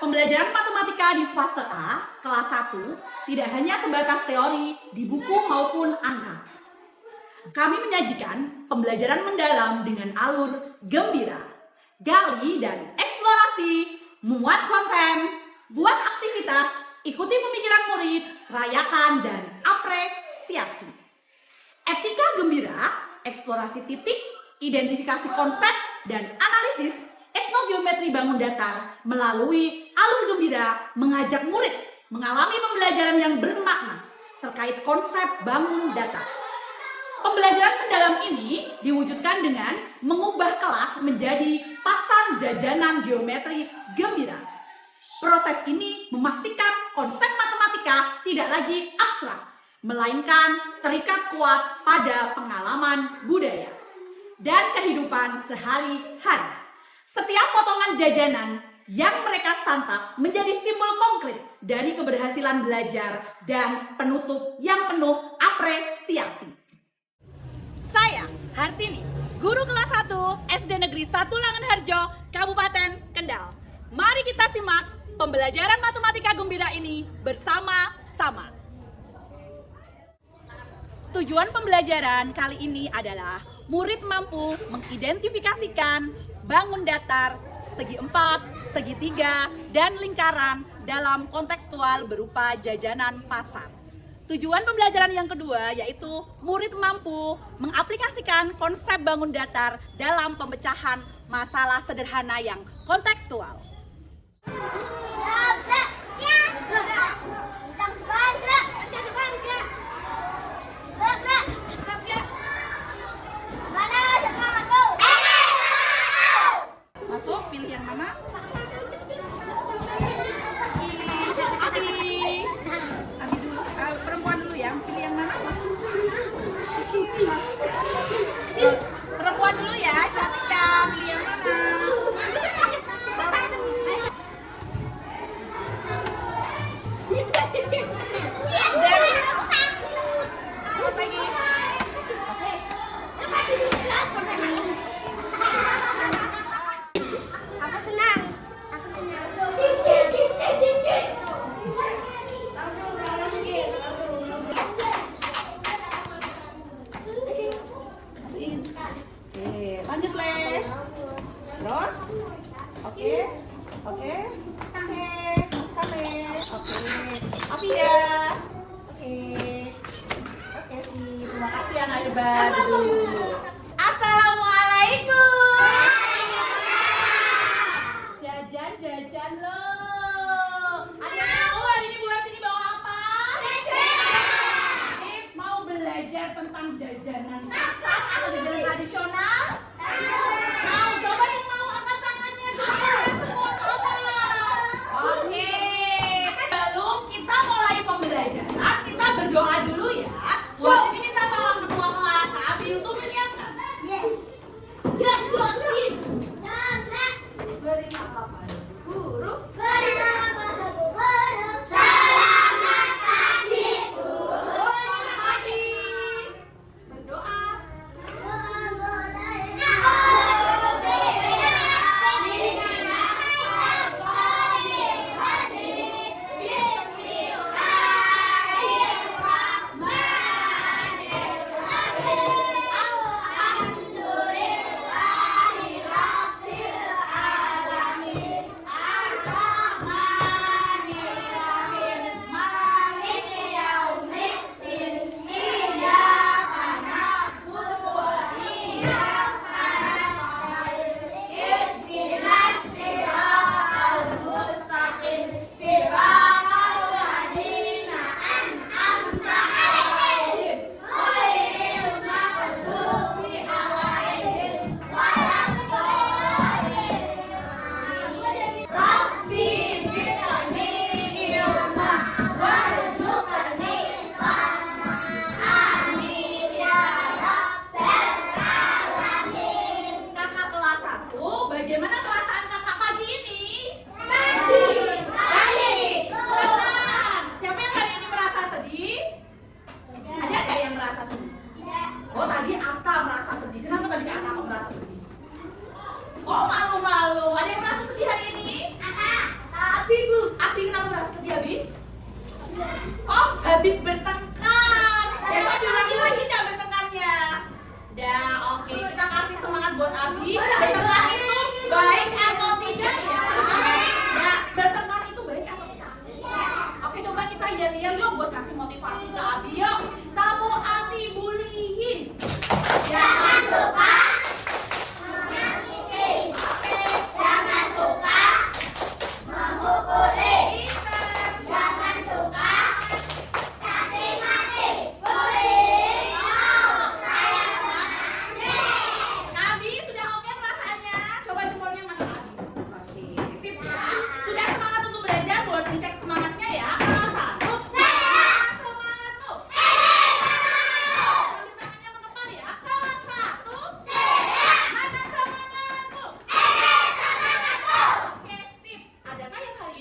Pembelajaran matematika di fase A, kelas 1, tidak hanya sebatas teori di buku maupun angka. Kami menyajikan pembelajaran mendalam dengan alur gembira, gali dan eksplorasi, muat konten, buat aktivitas, ikuti pemikiran murid, rayakan dan apresiasi. Etika gembira, eksplorasi titik, identifikasi konsep, dan analisis etnogeometri bangun datar melalui alur gembira mengajak murid mengalami pembelajaran yang bermakna terkait konsep bangun datar. Pembelajaran mendalam ini diwujudkan dengan mengubah kelas menjadi pasar jajanan geometri gembira. Proses ini memastikan konsep matematika tidak lagi abstrak, melainkan terikat kuat pada pengalaman budaya dan kehidupan sehari-hari. Setiap potongan jajanan yang mereka santap menjadi simbol konkret dari keberhasilan belajar dan penutup yang penuh apresiasi. Saya, Hartini, guru kelas 1 SD Negeri 1 Langenharjo, Kabupaten Kendal. Mari kita simak pembelajaran matematika gembira ini bersama-sama. Tujuan pembelajaran kali ini adalah murid mampu mengidentifikasikan bangun datar, segi 4, segi 3, dan lingkaran dalam kontekstual berupa jajanan pasar. Tujuan pembelajaran yang kedua yaitu murid mampu mengaplikasikan konsep bangun datar dalam pemecahan masalah sederhana yang kontekstual. Masuk, pilih yang mana? Abi dulu, perempuan dulu ya, pilih yang mana? Perempuan dulu ya, cantik ya, pilih yang mana? Lanjut Le. Terus? Oke. Masukkan Le. Oke. Api ya. Oke, sih. Terima kasih anak hebat. Assalamualaikum. Jajan lo. Ada yang tahu hari ini buat ini bawa apa? Ini mau belajar tentang jajanan pasar atau jajanan tradisional? Mau, coba yang mau angkat tangannya dulu semua ke atas. Oke, sebelum kita mulai pembelajaran, kita berdoa dulu ya. Buat ini minta tolong ketua kelas Abi untuk menyiapkan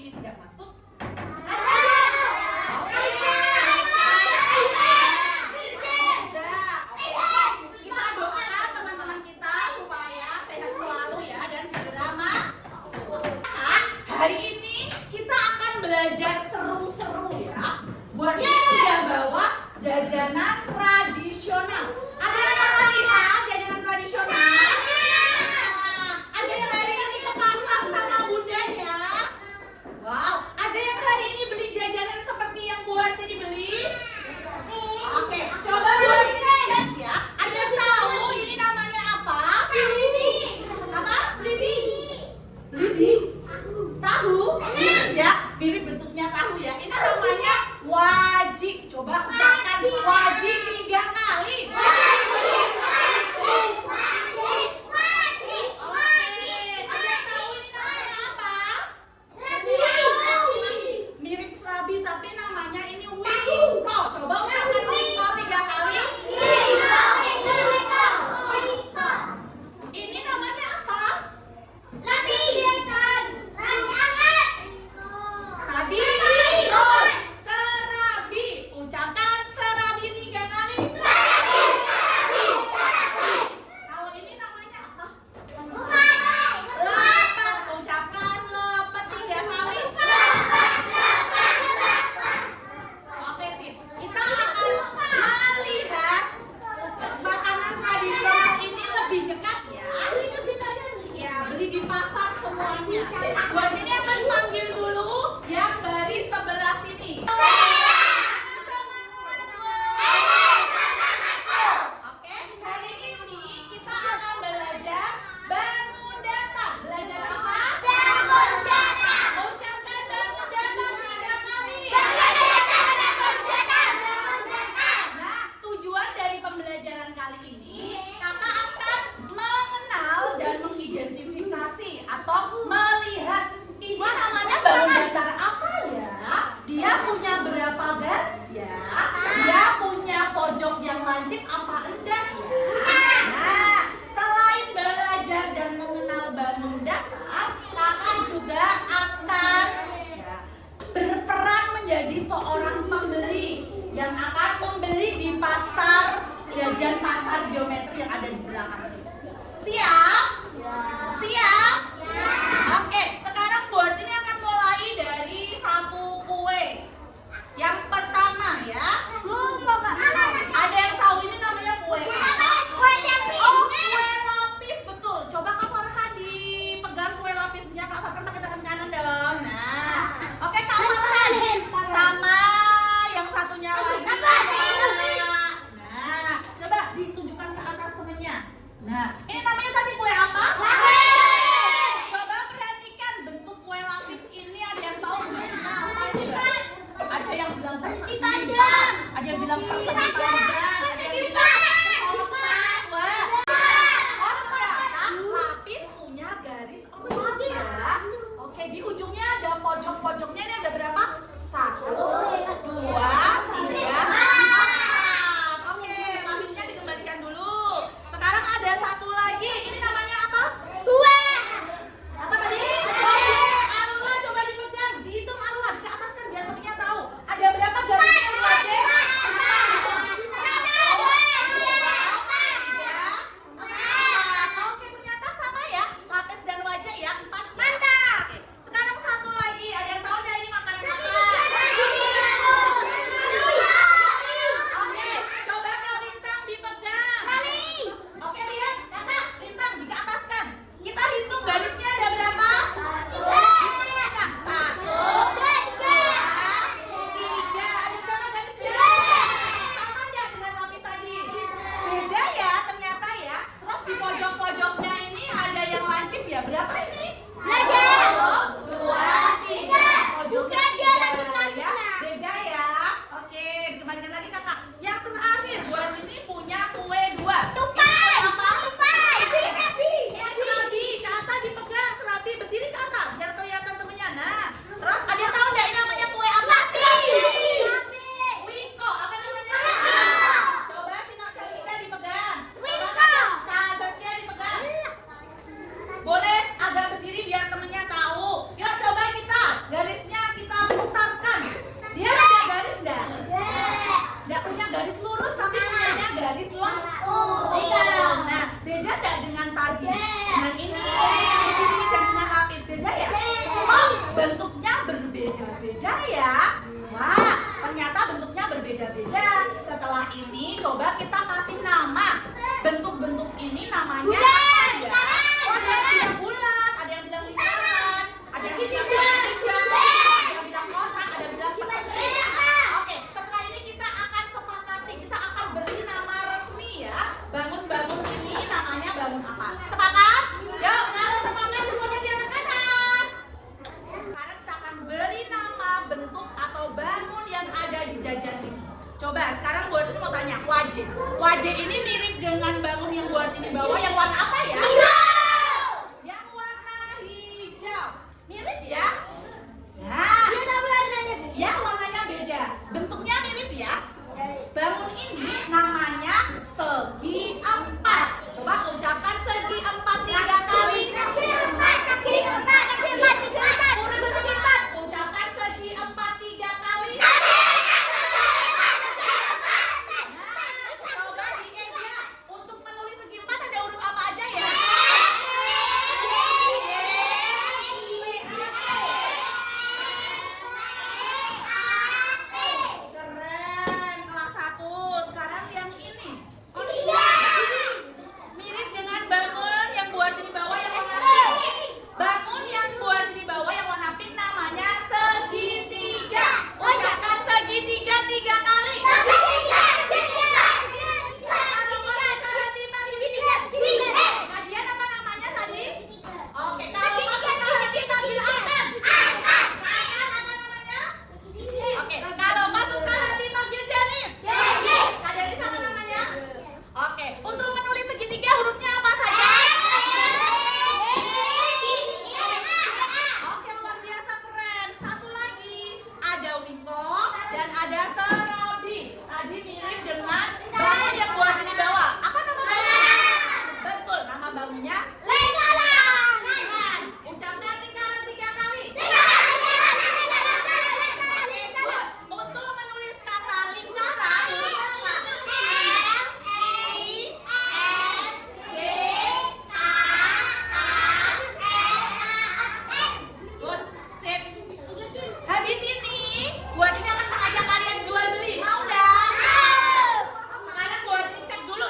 ini tidak masuk? Kita doakan teman-teman kita supaya sehat selalu ya dan segera masuk. Hari ini kita akan belajar seru-seru ya. Buat ini sudah bawa jajanan tradisional. Ada yang pernah lihat jajanan tradisional? Ada yang hari ini ke pasar sama bundanya? Wow, ada yang hari ini beli jajanan seperti yang Bu Hartini beli? Oke, coba Bu Hartini cek ya. Ada yang tahu ini namanya apa? Apa? Beli? Tahu? Ya, mirip bentuknya tahu ya. Ini namanya wajik. Coba ucapkan wajik 3 kali. Mirip serabi tapi namanya ini wingko. Coba ucapkan wingko 3 kali. Ini namanya apa? Tadi serabi. Ucapkan serabi 3 kali. Kalau ini namanya apa? Lepet. Ucapkan lepet 3 kali. Oke sip. Kita akan melihat makanan tradisional ini lebih dekat ya. Ya, beli di pasar semuanya. Buat ini akan panggil dulu yang baris sebelah sini. Oke, hari ini kita akan belajar bangun datang. Belajar apa? Ucapkan bangun datang 3 kali. Nah, tujuan dari pembelajaran kali ini, kakak akan mengenal dan mengidentifikasi atau melihat ini namanya bangun datar apa ya? Dia punya berapa garis ya? Dia punya pojok yang lancip apa enggak ya? Nah, selain belajar dan mengenal bangun datar, kakak juga akan ya, berperan menjadi seorang pembeli yang akan membeli di pasar jajan pasar geometri yang ada di belakang sini. Siap? Siap? Oke, sekarang Bu Hartini akan mulai dari satu kue. Yang pertama ya. Ada yang tahu ini namanya kue apa? Oh, kue lapis, betul. Coba Kak Farhan dipegang kue lapisnya. Kak Farhan pakai tangan kanan dong. Nah, oke Kak Farhan. Sama yang satunya lagi. Nah, coba ditunjukkan ke atas semuanya. Nah, ini namanya tadi kue apa? Coba perhatikan bentuk kue lapis ini, ada yang tahu bentuknya apa? Ada yang bilang persegi panjang, ada yang bilang persegi panjang, ada yang bilang kotak. Wah, oh ternyata lapis punya garis 4 ya. Oke, di ujungnya ada pojok-pojoknya, ini ada berapa? 1, 2, 3, 4. Oke, lapisnya dikembalikan dulu. Sekarang ada satu lagi, ini namanya apa? Apa tadi? Arula, coba dipegang, dihitung Arula, ke atas kan biar temennya tahu. Ada berapa garisnya Arula? berbeda-beda ya. Wah, ternyata bentuknya berbeda-beda. Setelah ini coba kita kasih nama. Bentuk-bentuk ini namanya apa ya? Oh, ada yang bilang bulat, ada yang bilang lingkaran, ada yang bilang segitiga, ada yang bilang kotak, ada yang bilang persegi. Oke, setelah ini kita akan sepakati, kita akan beri nama resmi ya. Bangun-bangun ini namanya bangun apa? Sepakat? Yuk, kalau sepakat semuanya di atas atas. Sekarang kita akan beri nama bentuk atau bangun yang ada di jajan ini. Coba sekarang Bu Artini mau tanya, wajah. Wajah ini mirip dengan bangun yang Bu Artini bawa yang warna apa ya? Hijau. Yang warna hijau. Mirip ya? Nah, ya warnanya beda. Bentuknya mirip ya? Bangun ini namanya segi empat. Coba ucapkan segi empat 3 kali. Ucapkan segi empat 3 kali. Coba diingat, untuk menulis segi empat ada huruf apa aja ya? Keren, kelas 1. Sekarang yang ini. Mirip dengan bangun yang Bu Artini bawa yang warna pink. Bangun yang Bu Artini bawa yang warna pink namanya segitiga. Ucapkan segitiga 3 kali. Kajian apa namanya tadi? Oke, kalau masuk ke hati panggil Akan. Akan apa namanya? Oke, kalau masuk ke hati panggil Denis. Kak Denis apa namanya? Oke, untuk menulis segitiga hurufnya apa saja? Oke, luar biasa keren. Satu lagi, ada Wiko dan ada Serobi. Tadi mirip dengan bangun yang Bu Artini bawa. Apa nama bangunnya? Betul, nama bangunnya lingkaran. Ucapkan lingkaran 3 kali. Oke, good. Untuk menulis kata lingkaran, good. Sip. Habis ini, Bu Artini akan mengajak kalian jual beli. Mau dah? Sekarang Bu Artini cek dulu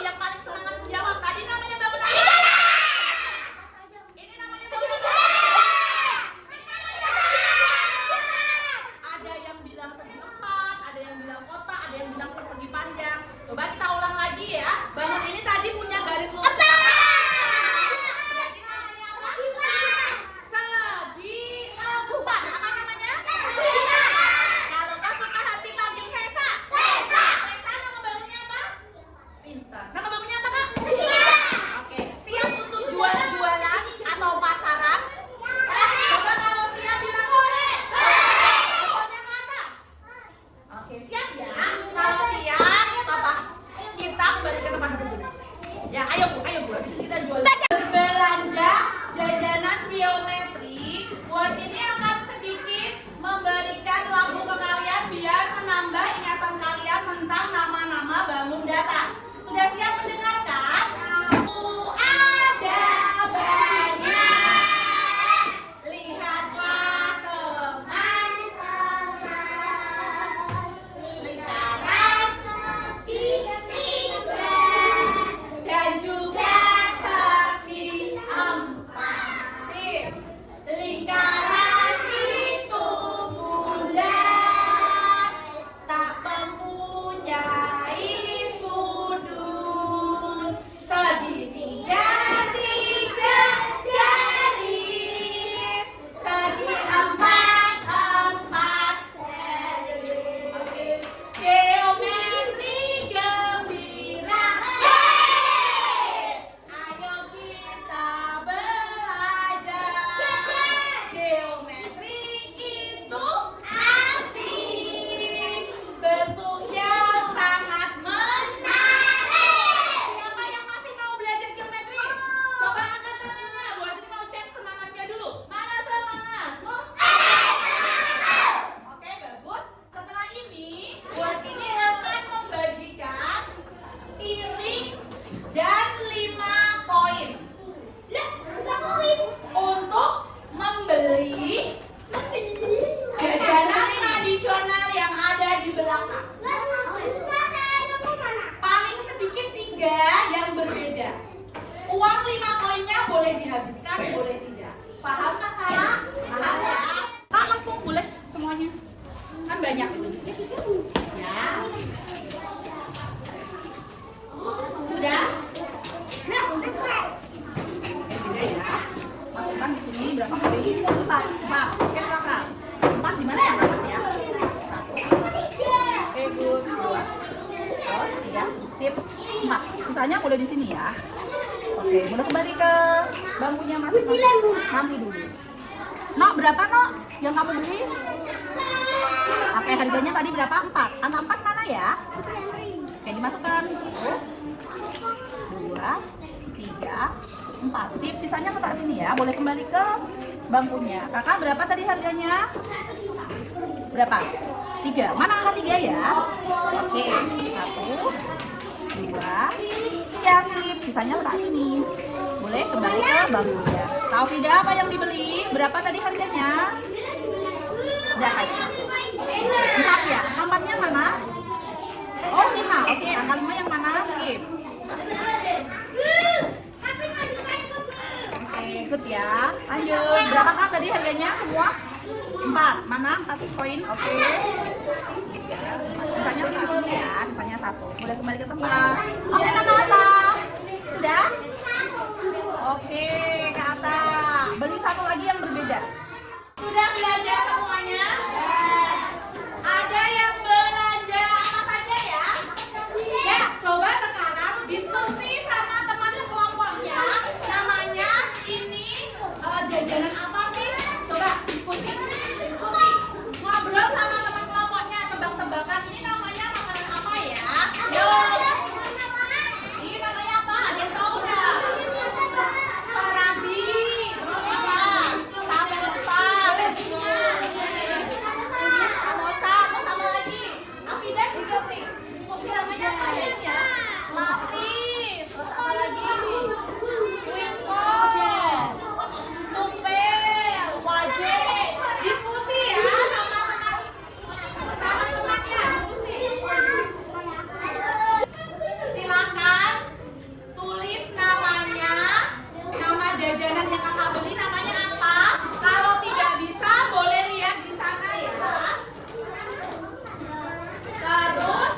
banyak itu. Ya. Sudah? Nah, beda ya. Masukkan di sini berapa kali? 4. Oke, kakak. 4 di mana ya, kakak ya? 1. Oke, good. 2. Terus 3. Sip. 4. Sisanya boleh di sini ya. Oke, boleh kembali ke bangkunya masing-masing. Nanti dulu. Nok, berapa Nok yang kamu beli? Oke, harganya tadi berapa? 4. Angka 4 mana ya? Oke, dimasukkan. 2, 3, 4. Sip, sisanya letak sini ya. Boleh kembali ke bangkunya. Kakak berapa tadi harganya? Berapa? 3. Mana angka 3 ya? Oke, 1, 2, 3. Sip, sisanya letak sini. Boleh kembali ke bangkunya. Taufida, apa yang dibeli? Berapa tadi harganya? Berapa? 4 ya? Angka 4-nya mana? Oh, 5. Oke, angka 5 yang mana? Sip. Oke, ikut ya. Lanjut. Berapa kak tadi harganya semua? 4. Mana? 4 koin. Oke. 3, 4. Sisanya letak sini ya. Sisanya 1. Boleh kembali ke tempat. Oke, Kak Atta. Sudah? Oke, Kak Atta. Beli satu lagi yang berbeda. Sudah belanja semuanya? Ada yang belanja apa saja ya? Ya, coba sekarang diskusi sama teman sekelompoknya. Namanya ini jajanan apa sih? Coba diskusi. Ngobrol sama teman kelompoknya, tebak-tebakan. Ini namanya makanan apa ya? Yuk. Ini namanya apa? Ada yang tahu nggak? Sarabi. Terus apa? Samosa. Samosa. Terus apa lagi? Afidah diskusi. Diskusi namanya apa ya? Lapis. Terus apa lagi? Wingko. Sumpel. Wajib. Diskusi ya sama temannya. Diskusi. Silakan tulis namanya, nama jajanan yang kakak beli namanya apa. Kalau tidak bisa boleh lihat di sana ya. Terus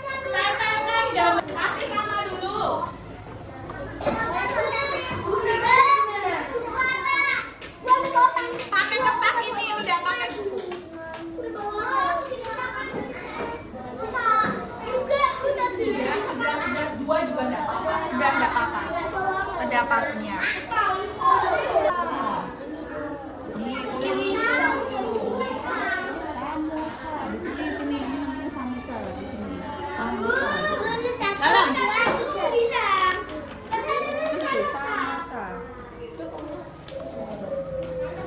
tempelkan gambar, kasih nama dulu. Pakai kertas ini, udah pakai buku. Tiga, sudah, dua juga enggak apa-apa. Sudah enggak apa-apa. Pendapatnya. Nih, tulis samosa. Ditulis sini, ini namanya samosa di sini. Samosa. Dalam. Itu samosa.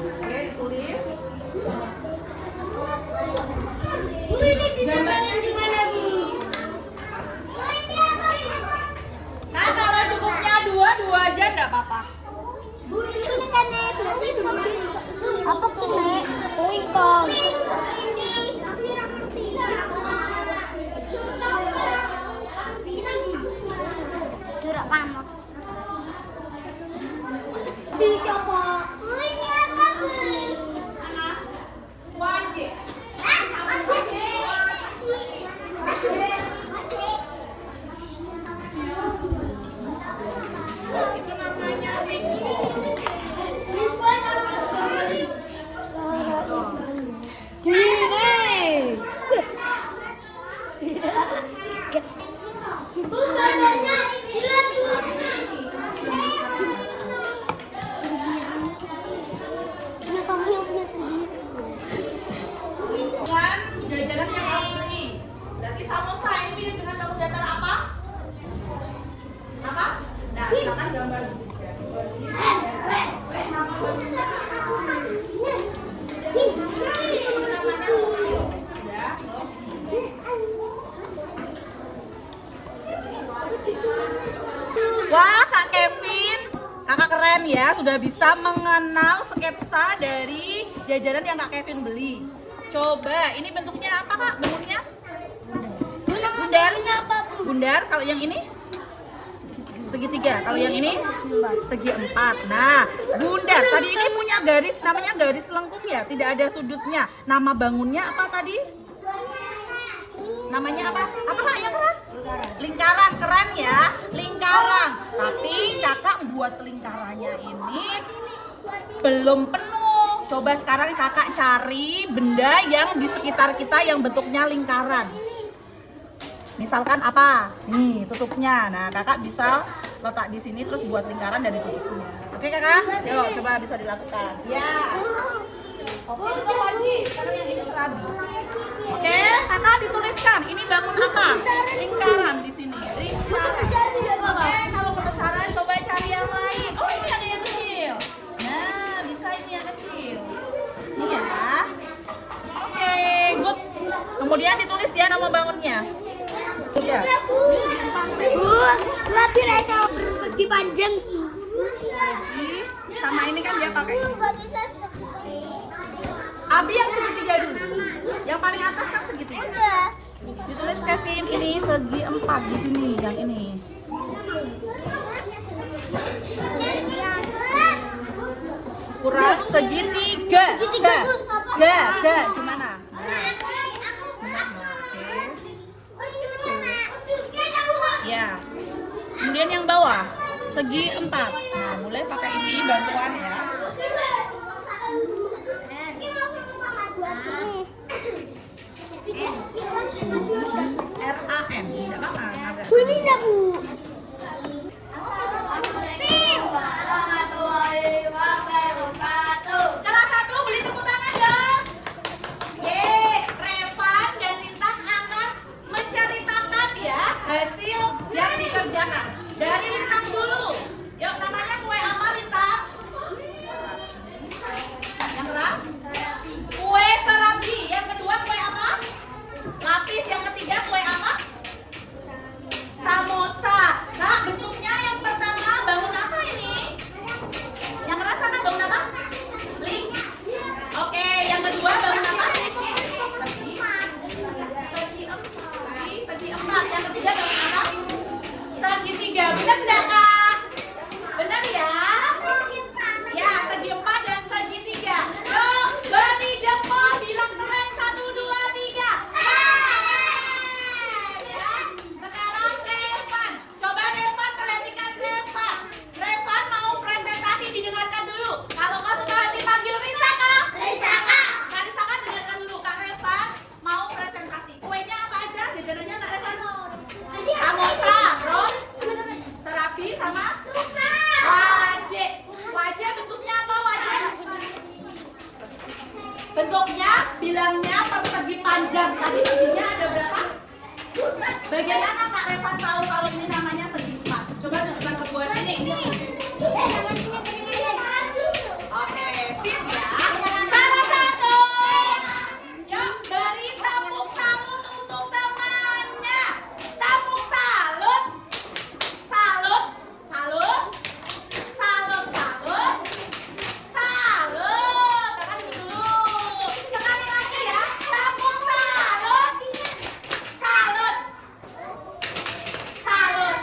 Oke, ditulis. Gambarnya di mana, Bu? Nah, kalau cukupnya dua aja enggak apa-apa. Bu, ini kan berarti apa kene? Wingkong. Jurak pamot. Dicoba. Ini apa, Bu? Anak wajib. Itu namanya bukan jajanan yang kamu beli. Berarti samosa ini mirip dengan kamu datar apa? Apa? Nah, silakan gambar juga. Wah, Kak Kevin, kakak keren ya, sudah bisa mengenal sketsa dari jajanan yang Kak Kevin beli. Coba, ini bentuknya apa Kak? Bentuknya? Bundar. Apa, Bu? Bundar, kalau yang ini? Segitiga, kalau yang ini? Segi 4. Nah, bundar. Tadi ini punya garis, namanya garis lengkung ya, tidak ada sudutnya. Nama bangunnya apa tadi? Namanya apa? Apa Kak yang keras? Lingkaran. Keren ya, lingkaran. Tapi kakak buat lingkarannya ini belum penuh. Coba sekarang kakak cari benda yang di sekitar kita yang bentuknya lingkaran. Misalkan apa? Nih tutupnya. Nah kakak bisa letak di sini terus buat lingkaran dari tutupnya. Oke kakak? Yuk coba bisa dilakukan. Ya. Oke itu Paji. Sekarang yang ini serabi. Oke kakak dituliskan. Ini bangun apa? Lingkaran di sini. Lingkaran. Oke kalau kebesaran coba cari yang lain. Oh ini ada yang kecil. Nah bisa ini yang kecil. Ini ya. Oke good. Kemudian ditulis ya nama bangunnya. Ya. Lebih rasa persegi panjang. Sama ini kan dia pakai. Nggak bisa Abi yang segitiga dulu. Yang paling atas kan segitiga. udah. Ditulis Kevin ini segi 4 di sini yang ini. Kurang segitiga. Segitiga tuh Ga gimana? Ya. Kemudian yang bawah segi 4. Nah, mulai pakai ini bantuan ya. RAM. Tidak apa-apa. Ini enggak, Bu. Kelas 1 beli tepuk tangan dong. Revan dan Lintang akan menceritakan ya hasil yang dikerjakan. Dari Lintang dulu. Yuk namanya kue apa Lintang? Yang keras? Kue serabi. Yang kedua kue apa? Lapis. Yang ketiga kue apa? Samosa. Nah bentuknya yang pertama bangun apa ini? Yang keras sana bangun apa? Link. Oke, yang kedua bangun apa? Segi 4. Yang ketiga bangun apa? Segitiga. Benar tidak Kak? Benar ya? Ya, segi 4 dan segitiga. Yuk, beri jempol bilang keren 1, 2, 3. Ya. Sekarang Revan. Coba Revan perhatikan Revan. Revan mau presentasi didengarkan dulu. Kalau kau suka dipanggil Risa Kak? Kak Risa Kak dengarkan dulu. Kak Revan mau presentasi. Kuenya apa aja? Jajanannya Kak Revan? Samosa, terus serabi sama wajik. Wajik bentuknya apa wajik? Bentuknya bilangnya persegi panjang. Tadi seginya ada berapa? Bagaimana Kak Revan tahu kalau ini namanya segi 4? Coba dengarkan kebuat ini. Oke, sip ya. Salah satu. Yuk, beri tepuk salut untuk temannya. Tepuk salut. Salut. Salut. Salut, salut. Salut. Tekan dulu. Sekali lagi ya. Tepuk salut. Salut. Salut,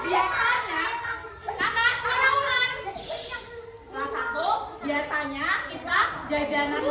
biasanya kakak ulang. Kelas 1 biasanya kita jajanan